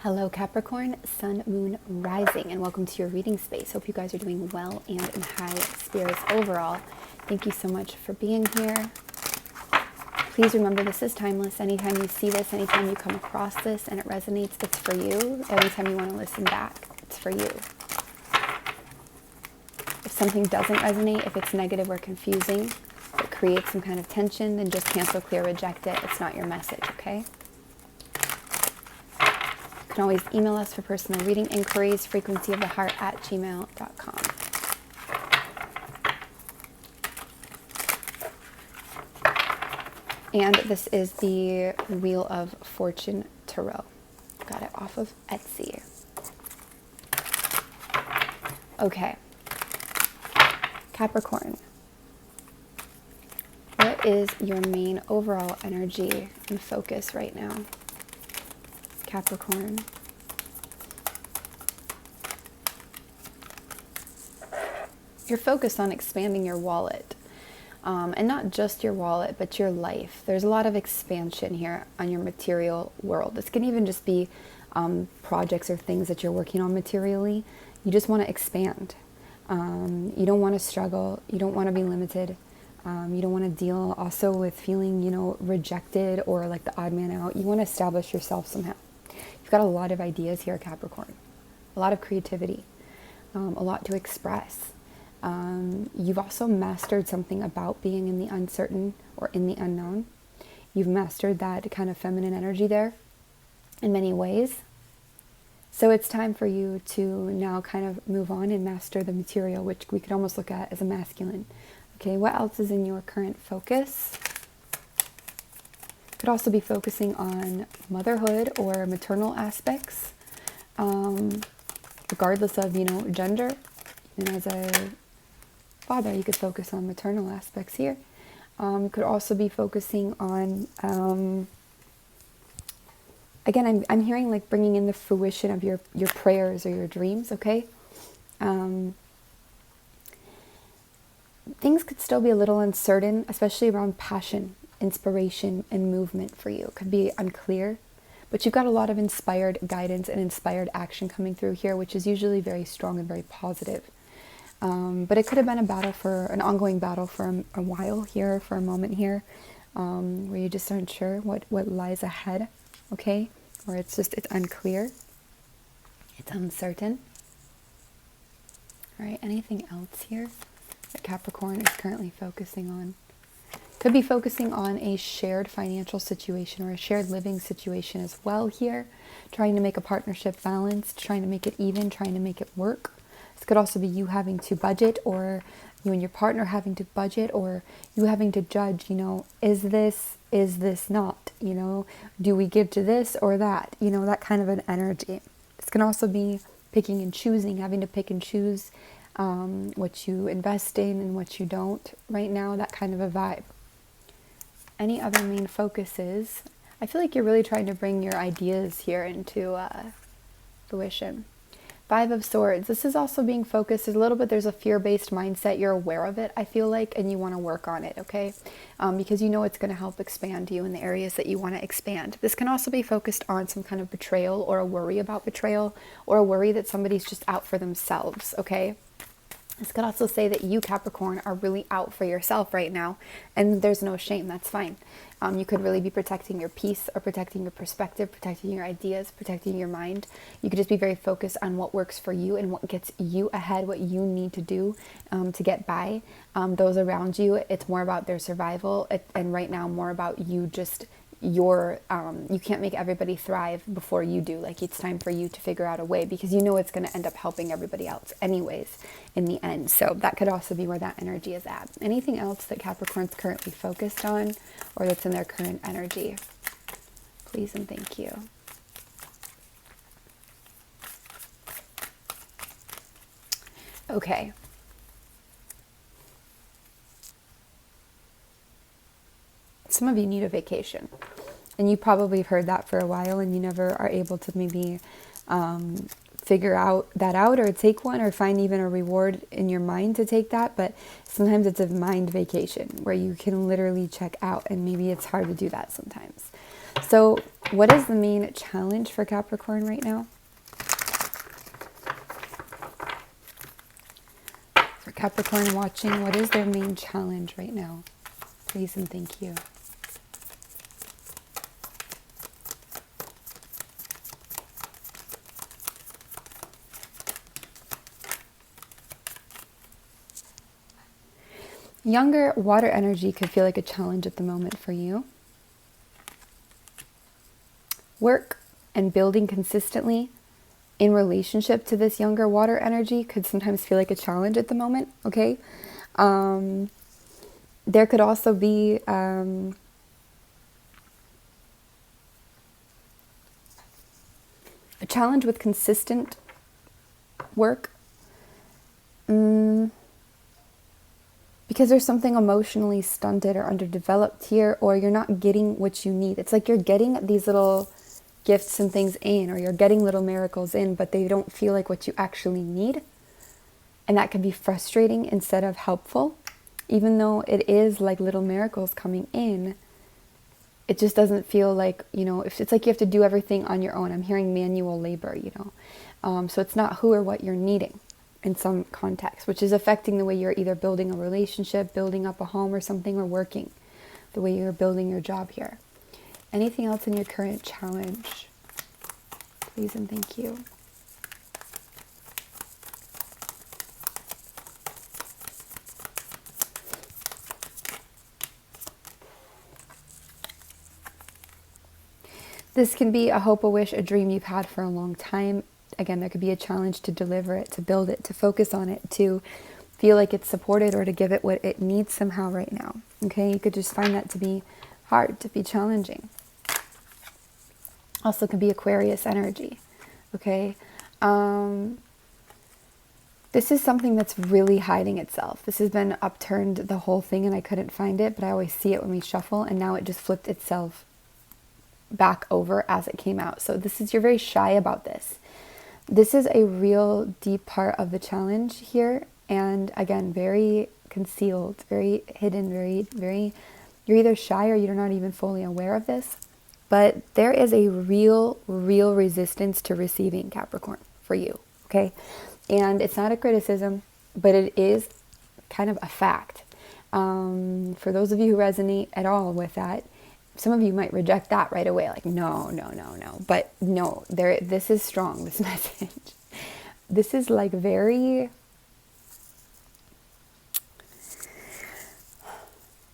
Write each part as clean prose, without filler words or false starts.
Hello Capricorn, Sun, Moon, Rising, and welcome to your reading space. Hope you guys are doing well and in high spirits overall. Thank you so much for being here. Please remember this is timeless. Anytime you see this, anytime you come across this and it resonates, it's for you. Anytime you want to listen back, it's for you. If something doesn't resonate, if it's negative or confusing, if it creates some kind of tension, then just cancel, clear, reject it. It's not your message, okay? You can always email us for personal reading inquiries, frequencyoftheheart@gmail.com. And this is the Wheel of Fortune Tarot. Got it off of Etsy. Okay. Capricorn. What is your main overall energy and focus right now? Capricorn. You're focused on expanding your wallet. And not just your wallet, but your life. There's a lot of expansion here on your material world. This can even just be projects or things that you're working on materially. You just want to expand. You don't want to struggle. You don't want to be limited. You don't want to deal also with feeling, rejected or like the odd man out. You want to establish yourself somehow. You've got a lot of ideas here, Capricorn. A lot of creativity. A lot to express. You've also mastered something about being in the uncertain or in the unknown. You've mastered that kind of feminine energy there in many ways. So it's time for you to now kind of move on and master the material, which we could almost look at as a masculine. Okay, what else is in your current focus? Could also be focusing on motherhood or maternal aspects, regardless of, gender. And as a father, you could focus on maternal aspects here. Could also be focusing on, again, I'm hearing like bringing in the fruition of your prayers or your dreams, okay? Things could still be a little uncertain, especially around passion, inspiration, and movement for you. It could be unclear, but you've got a lot of inspired guidance and inspired action coming through here, which is usually very strong and very positive. But it could have been an ongoing battle for a while here, for a moment here, where you just aren't sure what lies ahead, okay? Or it's unclear, it's uncertain. All right, anything else here that Capricorn is currently focusing on? Could be focusing on a shared financial situation or a shared living situation as well here, trying to make a partnership balanced, trying to make it even, trying to make it work. This could also be you having to budget, or you and your partner having to budget, or you having to judge, is this not, do we give to this or that, that kind of an energy. This can also be picking and choosing, having to pick and choose what you invest in and what you don't right now, that kind of a vibe. Any other main focuses? I feel like you're really trying to bring your ideas here into fruition. 5 of Swords. This is also being focused a little bit. There's a fear-based mindset. You're aware of it, I feel like, and you want to work on it, okay? Because it's going to help expand you in the areas that you want to expand. This can also be focused on some kind of betrayal or a worry about betrayal or a worry that somebody's just out for themselves, okay? This could also say that you, Capricorn, are really out for yourself right now, and there's no shame. That's fine. You could really be protecting your peace or protecting your perspective, protecting your ideas, protecting your mind. You could just be very focused on what works for you and what gets you ahead, what you need to do to get by. Those around you, it's more about their survival, and right now more about you just you can't make everybody thrive before you do. Like, it's time for you to figure out a way, because it's going to end up helping everybody else anyways in the end. So that could also be where that energy is at. Anything else that Capricorn's currently focused on or that's in their current energy? Please and thank you. Okay. Some of you need a vacation, and you probably have heard that for a while, and you never are able to maybe figure that out or take one or find even a reward in your mind to take that. But sometimes it's a mind vacation where you can literally check out, and maybe it's hard to do that sometimes. So what is the main challenge for Capricorn right now? For Capricorn watching, what is their main challenge right now? Please and thank you. Younger water energy could feel like a challenge at the moment for you. Work and building consistently in relationship to this younger water energy could sometimes feel like a challenge at the moment, okay? There could also be a challenge with consistent work. Because there's something emotionally stunted or underdeveloped here, or you're not getting what you need. It's like you're getting these little gifts and things in, or you're getting little miracles in, but they don't feel like what you actually need. And that can be frustrating instead of helpful. Even though it is like little miracles coming in, it just doesn't feel like, if it's like you have to do everything on your own. I'm hearing manual labor, so it's not who or what you're needing in some context, which is affecting the way you're either building a relationship, building up a home or something, or working, the way you're building your job here. Anything else in your current challenge? Please and thank you. This can be a hope, a wish, a dream you've had for a long time. Again, there could be a challenge to deliver it, to build it, to focus on it, to feel like it's supported, or to give it what it needs somehow right now. Okay, you could just find that to be hard, to be challenging. Also could be Aquarius energy. Okay, this is something that's really hiding itself. This has been upturned, the whole thing, and I couldn't find it, but I always see it when we shuffle, and now it just flipped itself back over as it came out. So you're very shy about this. This is a real deep part of the challenge here. And again, very concealed, very hidden, you're either shy or you're not even fully aware of this. But there is a real resistance to receiving, Capricorn, for you, okay? And it's not a criticism, but it is kind of a fact. For those of you who resonate at all with that, some of you might reject that right away, like, no. But no, this is strong, this message. This is like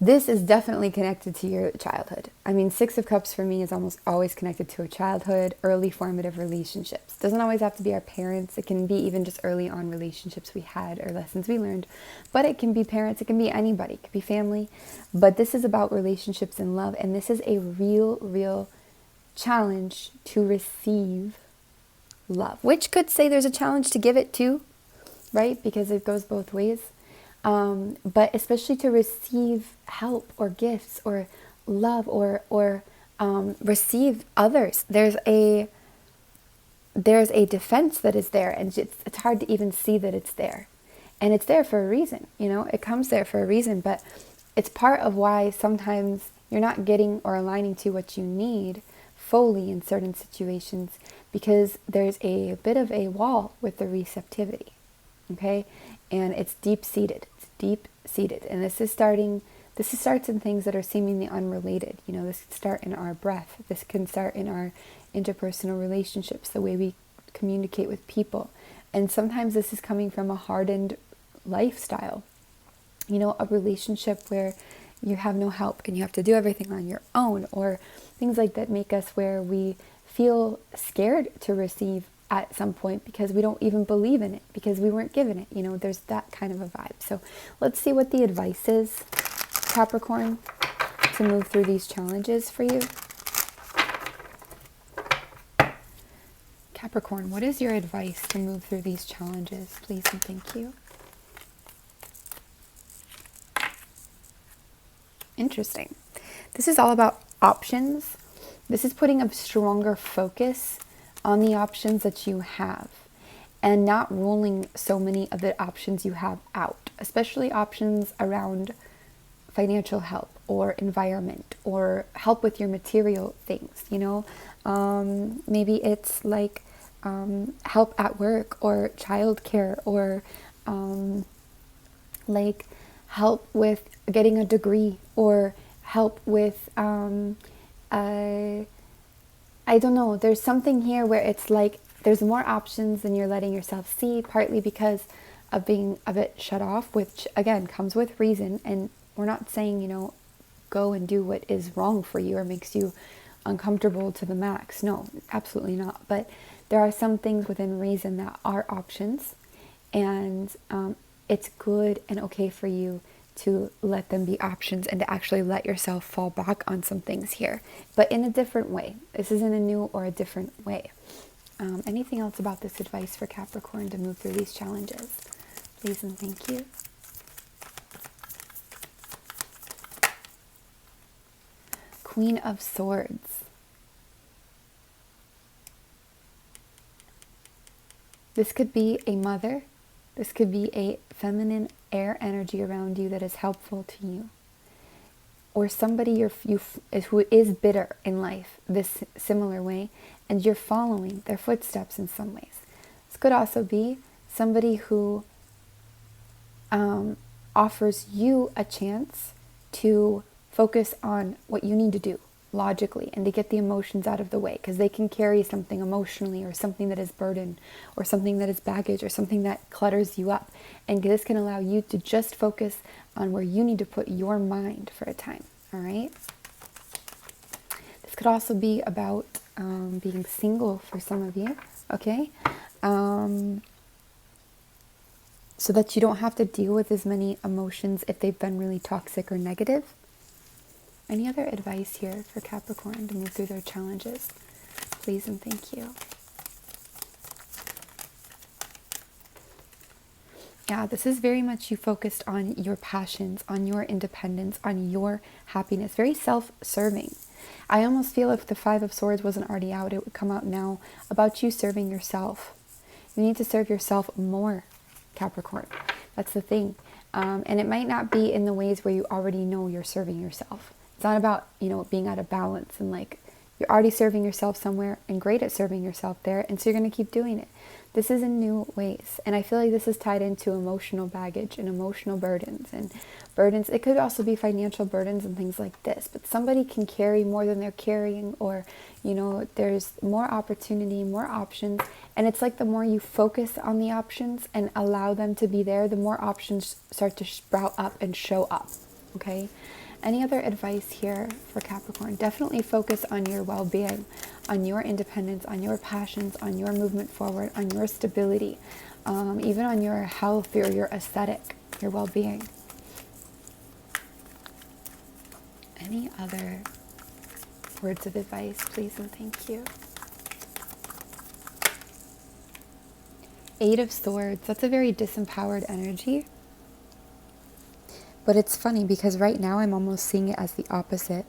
this is definitely connected to your childhood. I mean, Six of Cups for me is almost always connected to a childhood, early formative relationships. It doesn't always have to be our parents. It can be even just early on relationships we had or lessons we learned. But it can be parents. It can be anybody. It could be family. But this is about relationships and love. And this is a real challenge to receive love. Which could say there's a challenge to give it too, right? Because it goes both ways. But especially to receive help or gifts or love or receive others. There's a defense that is there, and it's hard to even see that it's there. And it's there for a reason, it comes there for a reason, but it's part of why sometimes you're not getting or aligning to what you need fully in certain situations, because there's a bit of a wall with the receptivity, okay? And it's deep-seated. And this starts in things that are seemingly unrelated. This can start in our breath. This can start in our interpersonal relationships, the way we communicate with people. And sometimes this is coming from a hardened lifestyle. A relationship where you have no help and you have to do everything on your own, or things like that make us where we feel scared to receive at some point because we don't even believe in it, because we weren't given it. There's that kind of a vibe. So let's see what the advice is, Capricorn, to move through these challenges for you. Capricorn, what is your advice to move through these challenges, please and thank you? Interesting. This is all about options. This is putting a stronger focus on the options that you have and not ruling so many of the options you have out, especially options around financial help or environment or help with your material things, you know. Maybe it's like help at work or childcare or like help with getting a degree or help with I don't know, there's something here where it's like there's more options than you're letting yourself see, partly because of being a bit shut off, which again comes with reason. And we're not saying, you know, go and do what is wrong for you or makes you uncomfortable to the max. No, absolutely not. But there are some things within reason that are options, and it's good and okay for you to let them be options and to actually let yourself fall back on some things here, but in a different way. This isn't a new or a different way. Anything else about this advice for Capricorn to move through these challenges? Please and thank you. Queen of Swords. This could be a mother. This could be a feminine air energy around you that is helpful to you. Or somebody who is bitter in life this similar way, and you're following their footsteps in some ways. This could also be somebody who offers you a chance to focus on what you need to do logically and to get the emotions out of the way, because they can carry something emotionally or something that is burden or something that is baggage or something that clutters you up, and this can allow you to just focus on where you need to put your mind for a time. All right, this could also be about being single for some of you, okay, so that you don't have to deal with as many emotions if they've been really toxic or negative. Any other advice here for Capricorn to move through their challenges? Please and thank you. Yeah, this is very much you focused on your passions, on your independence, on your happiness. Very self-serving. I almost feel if the Five of Swords wasn't already out, it would come out now, about you serving yourself. You need to serve yourself more, Capricorn. That's the thing. And it might not be in the ways where you already know you're serving yourself. It's not about, you know, being out of balance and like you're already serving yourself somewhere and great at serving yourself there. And so you're going to keep doing it. This is in new ways. And I feel like this is tied into emotional baggage and emotional burdens and burdens. It could also be financial burdens and things like this, but somebody can carry more than they're carrying, or, you know, there's more opportunity, more options. And it's like the more you focus on the options and allow them to be there, the more options start to sprout up and show up. Okay. Any other advice here for Capricorn? Definitely focus on your well-being, on your independence, on your passions, on your movement forward, on your stability, even on your health or your aesthetic, your well-being. Any other words of advice, please and thank you. Eight of Swords. That's a very disempowered energy. But it's funny because right now I'm almost seeing it as the opposite.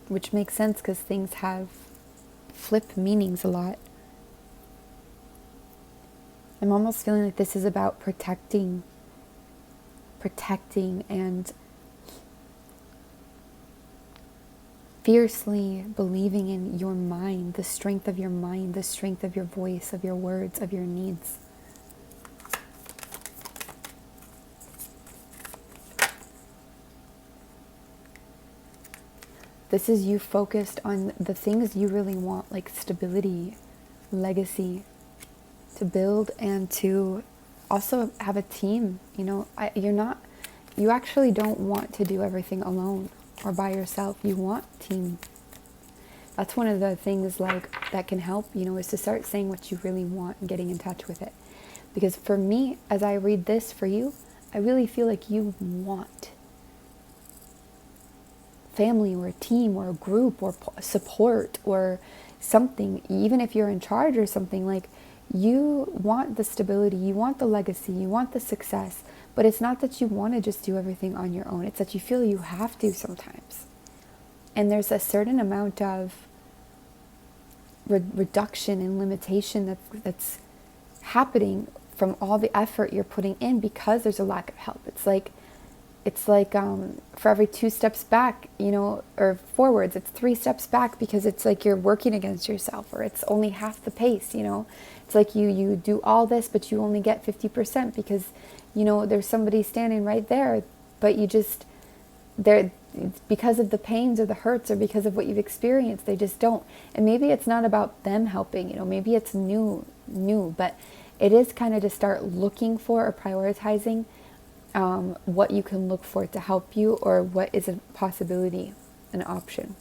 Which makes sense because things have flip meanings a lot. I'm almost feeling like this is about protecting and fiercely believing in your mind, the strength of your mind, the strength of your voice, of your words, of your needs. This is you focused on the things you really want, like stability, legacy, to build and to also have a team. You know, you actually don't want to do everything alone or by yourself. You want team. That's one of the things like that can help, you know, is to start saying what you really want and getting in touch with it. Because for me, as I read this for you, I really feel like you want family or a team or a group or support or something. Even if you're in charge or something, like you want the stability, you want the legacy, you want the success, but it's not that you want to just do everything on your own. It's that you feel you have to sometimes. And there's a certain amount of reduction and limitation that's happening from all the effort you're putting in because there's a lack of help. It's like for every 2 steps back, or forwards, it's 3 steps back, because it's like you're working against yourself, or it's only half the pace. It's like you do all this, but you only get 50% because, there's somebody standing right there, but they're because of the pains or the hurts or because of what you've experienced, they just don't. And maybe it's not about them helping, maybe it's new, but it is kind of to start looking for or prioritizing what you can look for to help you, or what is a possibility, an option.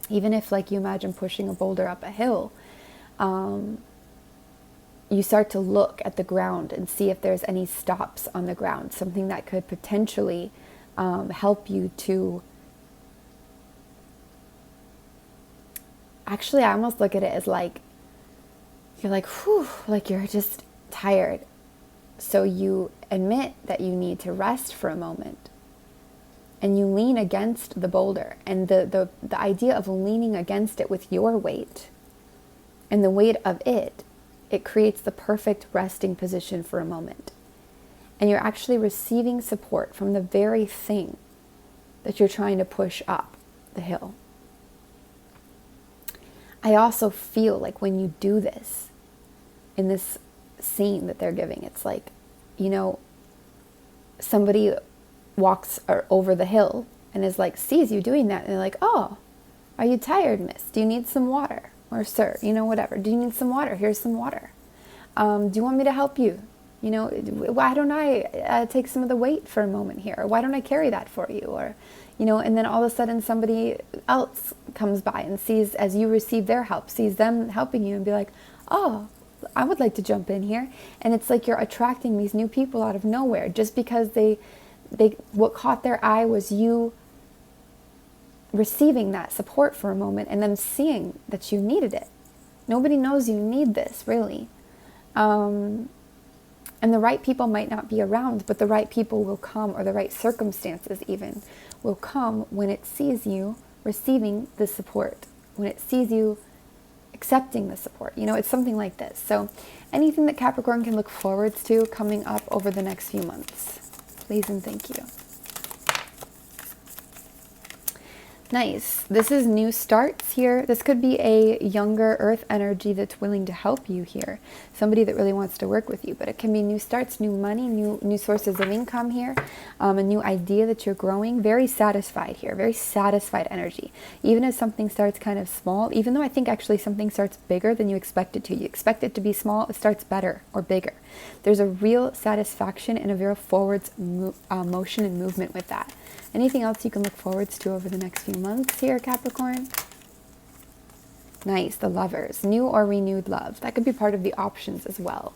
Even if, like, you imagine pushing a boulder up a hill, you start to look at the ground and see if there's any stops on the ground, something that could potentially help you to, actually, I almost look at it as like, you're like, whew, like you're just tired. So you admit that you need to rest for a moment, and you lean against the boulder. And the idea of leaning against it with your weight and the weight of it creates the perfect resting position for a moment. And you're actually receiving support from the very thing that you're trying to push up the hill. I also feel like when you do this, in this scene that they're giving, it's like, somebody walks over the hill and is like, sees you doing that, and they're like, oh, are you tired, miss? Do you need some water? Or sir, whatever. Do you need some water? Here's some water. Do you want me to help you? Why don't I take some of the weight for a moment here? Or why don't I carry that for you? Or, and then all of a sudden somebody else comes by and sees, as you receive their help, sees them helping you and be like, oh, I would like to jump in here. And it's like you're attracting these new people out of nowhere, just because what caught their eye was you receiving that support for a moment, and them seeing that you needed it. Nobody knows you need this, really. And the right people might not be around, but the right people will come, or the right circumstances even will come, when it sees you receiving the support, when it sees you accepting the support. It's something like this. So anything that Capricorn can look forwards to coming up over the next few months, please and thank you. Nice. This is new starts here. This could be a younger earth energy that's willing to help you here. Somebody that really wants to work with you. But it can be new starts, new money, new sources of income here. A new idea that you're growing. Very satisfied here. Very satisfied energy. Even if something starts kind of small, even though I think actually something starts bigger than you expect it to. You expect it to be small, it starts better or bigger. There's a real satisfaction and a real forwards motion and movement with that. Anything else you can look forwards to over the next few months here, Capricorn? Nice, the Lovers. New or renewed love. That could be part of the options as well.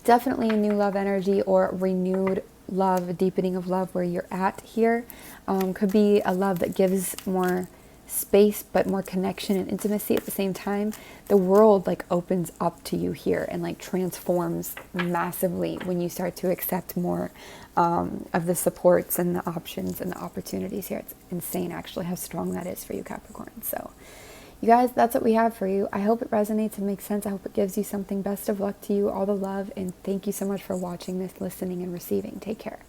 Definitely a new love energy, or renewed love, a deepening of love where you're at here. Could be a love that gives more space, but more connection and intimacy at the same time. The world opens up to you here and transforms massively when you start to accept more of the supports and the options and the opportunities here. It's insane actually how strong that is for you, Capricorn. So you guys, that's what we have for you. I hope it resonates and makes sense. I hope it gives you something. Best of luck to you, all the love, and thank you so much for watching this, listening, and receiving. Take care.